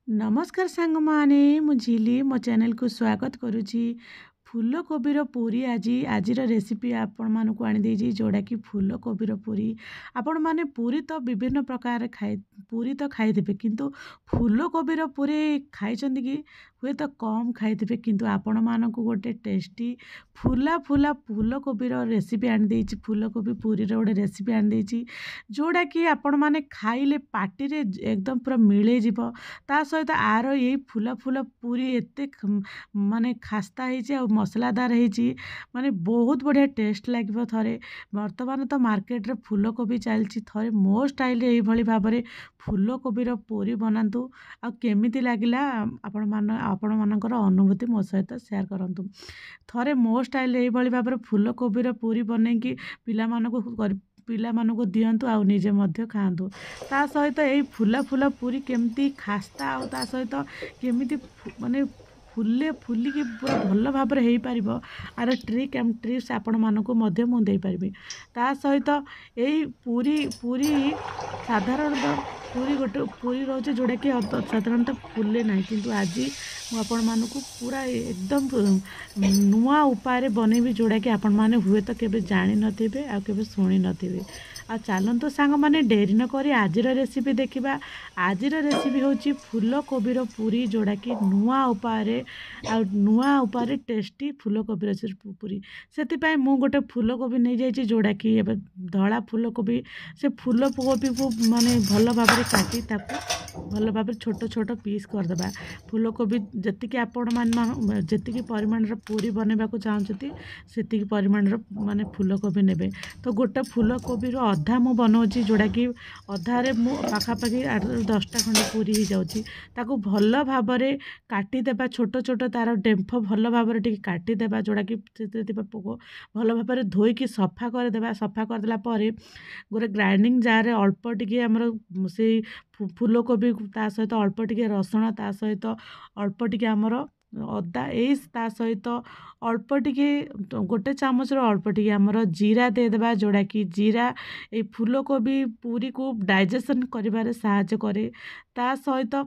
नमस्कार सांगमाने मु झिली मो चैनल को स्वागत करुच्ची फूलकोबीर पूरी आजिर रेसिपी आपण मानक आनी देजी जोड़ा कि फूलकोबीर पूरी आपण माने पूरी तो विभिन्न प्रकार खाए पूरी तो खाइबे किंतु फूलकोबीर पूरी खाई कि हुए तो कम खाइबे किंतु आपण मानक गोटे टेस्टी फुला फुला फूलकोबीर रेसिपी आनी देजी फूलकोबी पूरी गोटे रेसिपी आनी देजी जोड़ा कि आपण माने खाइले पाटी रे एकदम पूरा मिले जीव ता सहित आर यही फुला फुला पूरी एते माने खास्ता हो मसलादार होती माने बहुत बढ़िया टेस्ट लगे थे बर्तमान तो मार्केट रे फूलकोबी चलती थे मो स्टाइल ये भाव में फूलकोबीर पूरी बनातु आ केमिति लागिला आपण मानकर अनुभूति मो सहित शेयर करंतु थे मो स्टाइल ये भाव में फूलकोबीर पूरी बनैकी पिलामानକୁ दियंतु आ निजे मध्य खाआंतु ता सहित यही फुला फुला पूरी केमती खास्ता आ ता सहित केमिति माने फुले फुलिकी पूरा भल भाव में हो पार आर ट्रिक एंड ट्रिप्स आपण मानक मुझे पारि ता सहित यही पूरी पूरी साधारणतः पूरी गोटे पूरी रोचे जोड़ा कि साधारणतः फुले ना किंतु आज आपण मानक पूरा एकदम नुआ उपाय बनैबी जोड़ा कि आपण माने हुए तो केबे जानि नथिबे आ केबे सुनी नथिबे आ चलतु सांग माने डेरी न करी आजिर रेसिपी देखिबा आजिर रेसिपी होची फूलकोबीर पूरी जोड़ा कि नुआ उपाय टेस्टी फूलकोबीर पूरी से मु गोटे फूलकोबी नहीं जाइए जोड़ा कि धला फूलकोबी से फूलकोबी को माने भल भाव में काटी भल भाव छोट छोट पीस करदे फूलकोबी जी आपण मान जी परिमाण पूरी बनवा चाहते से परिमाण माने फूलकोबी ने तो गोटे फूलकोबी अधा मु बनाऊँगी जोड़ा कि अधारे मु पाखापाखि 8-10टा खंडे पूरी हो जाऊँगी ताकू भल भाव में काटिदेबा छोट छोट तार डेम्फ भल भाव में काटिदेबा जोड़ा कि पोक भल भाव में धोईकी सफा करदेबा सफा करदेला गोटे ग्राइंडिंग जार अल्प टिके आमर से फूलकोबी ता सहित अल्प टिके रसुण ता सहित अल्प टिके आमर अदा यही ता सहित अल्प टिके गोटे चामच अल्प टिके आमर जीरा देदेबा जोड़ा कि जीरा ये फूलकोबी पूरी को डाइजेशन करिबारे सहायता करे ता सहित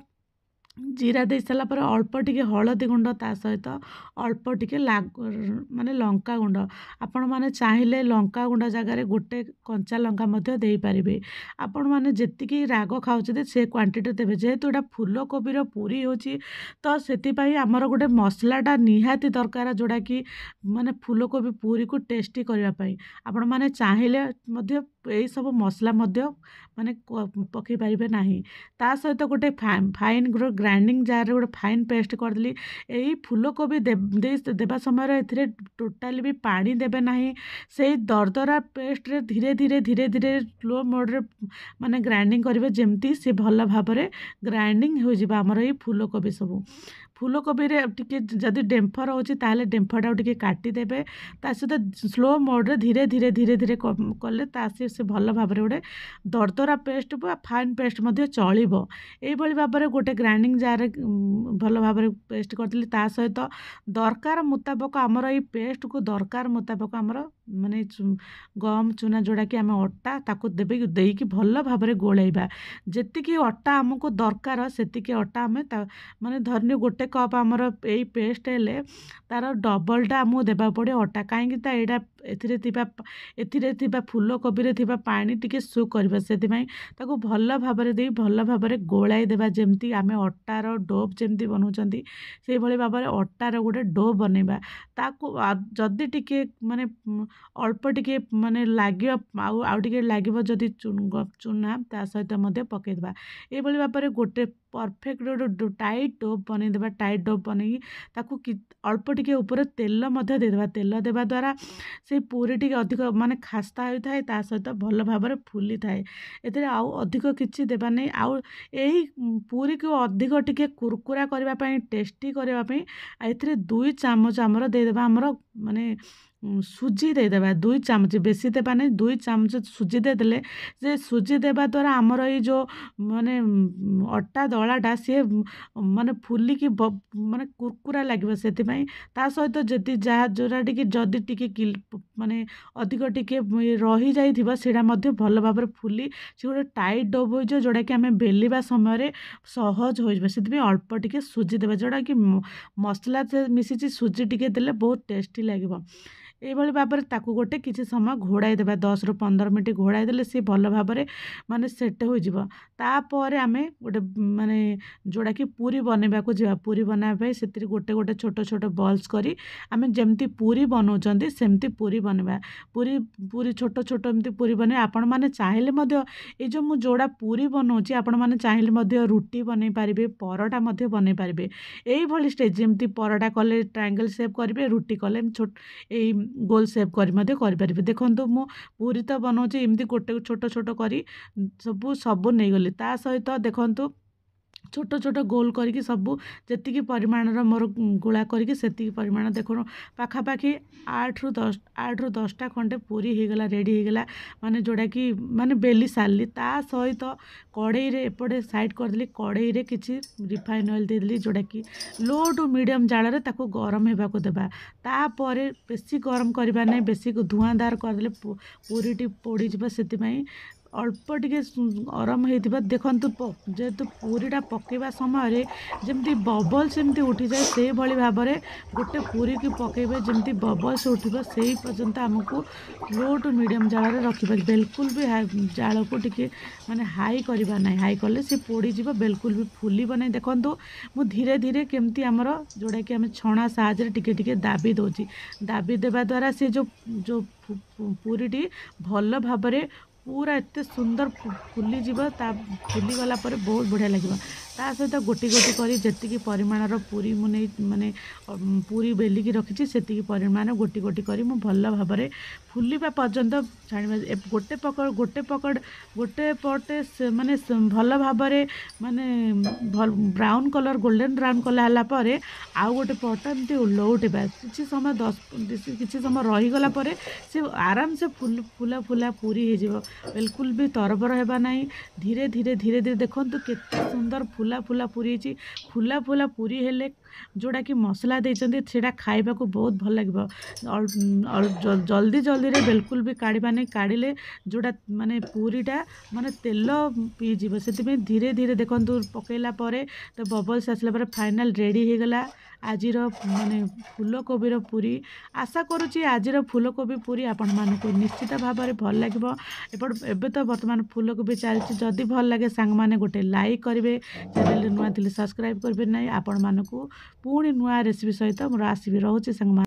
जीरा दे सारा पर अल्प टिके हलदी गुंड ता सहित अल्प टिके माने लंका गुंड आपण माने चाहिए लंका गुंड जगार गोटे कंचा लंका मध्य दे पारिबे आपण माने जेतिकी राग खाउछते से क्वांटिटी देबे जेहेतु एटा फूलकोबीर पूरी होची तो सेति पई हमर गोटे मसलाटा निहाती दरकार जोड़ा कि माने फूलकोबी पूरी को टेस्टी करबा पई आपण माने चाहिए मध्य यही सब मसला मध्य माने पकई पारिबे नाही ता सहित गोटे फाइन ग्राइंडिंग जार गोटे फाइन पेस्ट करदेली यही फूलकोबी देवा समय टोटाली भी पानी देबे नाही से दरदरा पेस्ट रे धीरे धीरे धीरे धीरे स्लो मोड रे माने ग्राइंडिंग करेंगे जमती से भल भाव में ग्राइंडिंग हो जाए आमर ये फूलकोबी सब फूलकोबी रे टिके जदि डेम्फ रोचे ताले डेम्फटा टिके काटिदेबे ता सहित स्लो मोड रे धीरे धीरे धीरे धीरे कले से भल भाव में गोटे दरदरा पेस्ट फाइन पेस्ट मध्य चलिबो एई भाव में गोटे ग्राइंडिंग जार भल भाव में पेस्ट करदेली ता सहित दरकार मुताबक आमर ये पेस्ट को दरकार मुताबक आमर माने गम चूना जोड़ा कि आम अटा ताको देबे देकी भल भाव में गोलैबा जेतिकी अटा आमको दरकार सेतिकी अटा आम माने धरनी गोटे कप आमर यही पेस्ट हेले तार डबलटा आमको देबा पड़े अटा कहीं यहाँ एथिरे फूलकोबी थिबा पानी टिके सुक करबा सेतिमाई ताको भल भाव में दे भल भाव में गोलाई देबा जेमती आमे अटार डोब जेमती बनाउछंती से भली भाव में अटार गोटे डोब बनैबा ताको जदि टिके माने अल्प टिके माने लागियो आउ टिके लागियो जदि चूना ता सहित मध्य पकेदेबा ए भली भाव में गोटे परफेक्ट गोटे टाइट डोब बनैदेबा टाइट डोब बनई ताकू अल्प टिके ऊपर तेल मध्य देदेबा तेल देबा द्वारा से पूरी टिके अधिक माने खास्ता होता है ता सहित भल भाव में फुली थाए एथिरे आउ अधिक किछि देबा नै आउ एही पूरी को अधिक टिके कुरकुरा करबा पई टेस्टी करबा पई एथिरे 2 चामच हमर दे देबा हमर माने ସୁଜି ଦେଇଦେବା 2 ଚାମଚ, ବେଶୀ ଦେବା ନାହିଁ, 2 ଚାମଚ ସୁଜି ଦେଇଦେଲେ ସେ ସୁଜି ଦେବା ଦ୍ୱାରା ଆମର ଏଇ ଯେଉଁ ମାନେ ଅଟା ଦଳାଟା ସିଏ ମାନେ ଫୁଲିକି ମାନେ କୁରକୁରା ଲାଗିବ। ସେଥିପାଇଁ ତା ସହିତ ଯାହା ଯେଉଁଟା ଟିକେ ଯଦି ଟିକେ ମାନେ ଅଧିକ ଟିକେ ରହିଯାଇଥିବ ସେଇଟା ମଧ୍ୟ ଭଲ ଭାବରେ ଫୁଲି ସେ ଗୋଟେ ଟାଇଟ୍ ଡୋ ହୋଇଯିବ, ଯେଉଁଟାକି ଆମେ ବେଲିବା ସମୟରେ ସହଜ ହୋଇଯିବ। ସେଥିପାଇଁ ଅଳ୍ପ ଟିକେ ସୁଜି ଦେବା, ଯେଉଁଟାକି ମସଲା ମିଶିଛି, ସୁଜି ଟିକେ ଦେଲେ ବହୁତ ଟେଷ୍ଟି ଲାଗିବ। এইଭଳି ଭାବରେ ତାକୁ ଗୋଟେ କିଛି ସମୟ ଘୋଡ଼ାଇ ଦେବା, 10ରୁ 15 ମିନିଟ୍ ଘୋଡ଼ାଇ ଦେଲେ ସିଏ ଭଲ ଭାବରେ ମାନେ ସେଟ୍ ହୋଇଯିବ। ତାପରେ ଆମେ ଗୋଟେ ମାନେ ଯେଉଁଟାକି ପୁରୀ ବନେଇବାକୁ ଯିବା, ପୁରୀ ବନେଇବା ପାଇଁ ସେଥିରେ ଗୋଟେ ଗୋଟେ ଛୋଟ ଛୋଟ ବଲ୍ସ କରି ଆମେ ଯେମିତି ପୁରୀ ବନାଉଛନ୍ତି ସେମିତି ପୁରୀ ବନେଇବା। ପୁରୀ ଛୋଟ ଛୋଟ ଏମିତି ପୁରୀ ବନେଇବା। ଆପଣମାନେ ଚାହିଁଲେ ମଧ୍ୟ ଏଇ ଯେଉଁ ମୁଁ ଯେଉଁଟା ପୁରୀ ବନାଉଛି ଆପଣମାନେ ଚାହିଁଲେ ମଧ୍ୟ ରୁଟି ବନେଇ ପାରିବେ, ପରଟା ମଧ୍ୟ ବନେଇ ପାରିବେ। এইଭଳି ଷ୍ଟେଜ୍ ଯେମିତି ପରଟା କଲେ ଟ୍ରାୟାଙ୍ଗଲ୍ ସେପ୍ କରିବେ, ରୁଟି କଲେ ଏଇ ଗୋଲ ସେପ୍ କରି ମଧ୍ୟ କରିପାରିବେ। ଦେଖନ୍ତୁ ମୁଁ ପୁରୀ ତ ବନାଉଛି ଏମିତି ଗୋଟେ ଛୋଟ ଛୋଟ କରି ସବୁ ନେଇଗଲି। ତା ସହିତ ଦେଖନ୍ତୁ ଛୋଟ ଛୋଟ ଗୋଲ କରିକି ସବୁ ଯେତିକି ପରିମାଣର ମୋର ଗୁଳା କରିକି ସେତିକି ପରିମାଣ ଦେଖୁନ ପାଖାପାଖି 8ରୁ 10ଟା ଖଣ୍ଡେ ପୁରୀ ହେଇଗଲା, ରେଡ଼ି ହେଇଗଲା, ମାନେ ଯେଉଁଟାକି ମାନେ ବେଲି ସାରିଲି। ତା ସହିତ କଢ଼େଇରେ ଏପଟେ ସାଇଡ଼୍ କରିଦେଲି, କଢ଼େଇରେ କିଛି ରିଫାଇନ୍ ଅଏଲ୍ ଦେଇଦେଲି, ଯେଉଁଟାକି ଲୋ ଟୁ ମିଡ଼ିୟମ୍ ଜାଳରେ ତାକୁ ଗରମ ହେବାକୁ ଦେବା। ତାପରେ ବେଶୀ ଗରମ କରିବା ନାହିଁ, ବେଶୀ ଧୂଆଁଦାର କରିଦେଲେ ପୁରୀଟି ପୋଡ଼ିଯିବ। ସେଥିପାଇଁ ଅଳ୍ପ ଟିକେ ଗରମ ହେଇଥିବ। ଦେଖନ୍ତୁ ଯେହେତୁ ପୁରୀଟା ପକାଇବା ସମୟରେ ଯେମିତି ବବଲ୍ସ ଏମିତି ଉଠିଯାଏ, ସେଇଭଳି ଭାବରେ ଗୋଟେ ପୁରୀକି ପକାଇବେ, ଯେମିତି ବବଲ୍ସ ଉଠିବ ସେଇ ପର୍ଯ୍ୟନ୍ତ ଆମକୁ ଲୋ ଟୁ ମିଡ଼ିୟମ୍ ଜାଳରେ ରଖିବା। ବିଲକୁଲ ବି ଜାଳକୁ ଟିକେ ମାନେ ହାଇ କରିବା ନାହିଁ, ହାଇ କଲେ ସେ ପୋଡ଼ିଯିବ, ବିଲକୁଲ ବି ଫୁଲିବ ନାହିଁ। ଦେଖନ୍ତୁ ମୁଁ ଧୀରେ ଧୀରେ କେମିତି ଆମର ଯେଉଁଟାକି ଆମେ ଛଣା ସାହାଯ୍ୟରେ ଟିକେ ଟିକେ ଦାବି ଦେଉଛି। ଦାବି ଦେବା ଦ୍ୱାରା ସେ ଯେଉଁ ପୁରୀଟି ଭଲ ଭାବରେ ପୁରା ଏତେ ସୁନ୍ଦର ଫୁଲିଯିବ। ଫୁଲିଗଲା ପରେ ବହୁତ ବଢ଼ିଆ ଲାଗିବ। ତା ସହିତ ଗୋଟି ଗୋଟି କରି ଯେତିକି ପରିମାଣର ପୁରୀ ମୁଁ ମାନେ ପୁରୀ ବେଲିକି ରଖିଛି ସେତିକି ପରିମାଣ ଗୋଟି ଗୋଟି କରି ମୁଁ ଭଲ ଭାବରେ ଫୁଲିବା ପର୍ଯ୍ୟନ୍ତ ଛାଣିବା। ଗୋଟେ ପଟେ ମାନେ ଭଲ ଭାବରେ ମାନେ brown colour, golden brown colour ହେଲା ପରେ ଆଉ ଗୋଟେ ପଟ ଏମିତି ଓଲଉଟିବା। କିଛି ସମୟ ରହିଗଲା ପରେ ସେ ଆରାମସେ ଫୁଲା ପୁରୀ ହେଇଯିବ। ବିଲକୁଲ ବି ତରବର ହେବା ନାହିଁ, ଧୀରେ ଧୀରେ ଦେଖନ୍ତୁ କେତେ ସୁନ୍ଦର ଫୁଲା ପୁରୀ ହେଇଛି। ଫୁଲା ପୁରୀ ହେଲେ ଯେଉଁଟାକି ମସଲା ଦେଇଛନ୍ତି ସେଇଟା ଖାଇବାକୁ ବହୁତ ଭଲ ଲାଗିବ। ଜଲ୍ଦିରେ ବିଲକୁଲ ବି କାଢ଼ିବା ନାହିଁ, କାଢ଼ିଲେ ଯେଉଁଟା ମାନେ ପୁରୀଟା ମାନେ ତେଲ ପିଇଯିବ। ସେଥିପାଇଁ ଧୀରେ ଧୀରେ ଦେଖନ୍ତୁ ପକାଇଲା ପରେ ତ ବବଲ୍ସ ଆସିଲା ପରେ ଫାଇନାଲ୍ ରେଡ଼ି ହେଇଗଲା ଆଜିର ମାନେ ଫୁଲକୋବିର ପୁରୀ। ଆଶା କରୁଛି ଆଜିର ଫୁଲକୋବି ପୁରୀ ଆପଣମାନଙ୍କୁ ନିଶ୍ଚିତ ଭାବରେ ଭଲ ଲାଗିବ। ଏବେ ତ ବର୍ତ୍ତମାନ ଫୁଲକୋବି ଚାଲିଛି। ଯଦି ଭଲ ଲାଗେ ସାଙ୍ଗମାନେ ଗୋଟେ ଲାଇକ୍ କରିବେ, ଚ୍ୟାନେଲରେ ନୂଆ ଥିଲେ ସବସ୍କ୍ରାଇବ୍ କରିବେ ନାହିଁ। ଆପଣମାନଙ୍କୁ ପୁଣି ନୂଆ ରେସିପି ସହିତ ମୋର ଆସିବି। ରହୁଛି ସାଙ୍ଗମାନେ।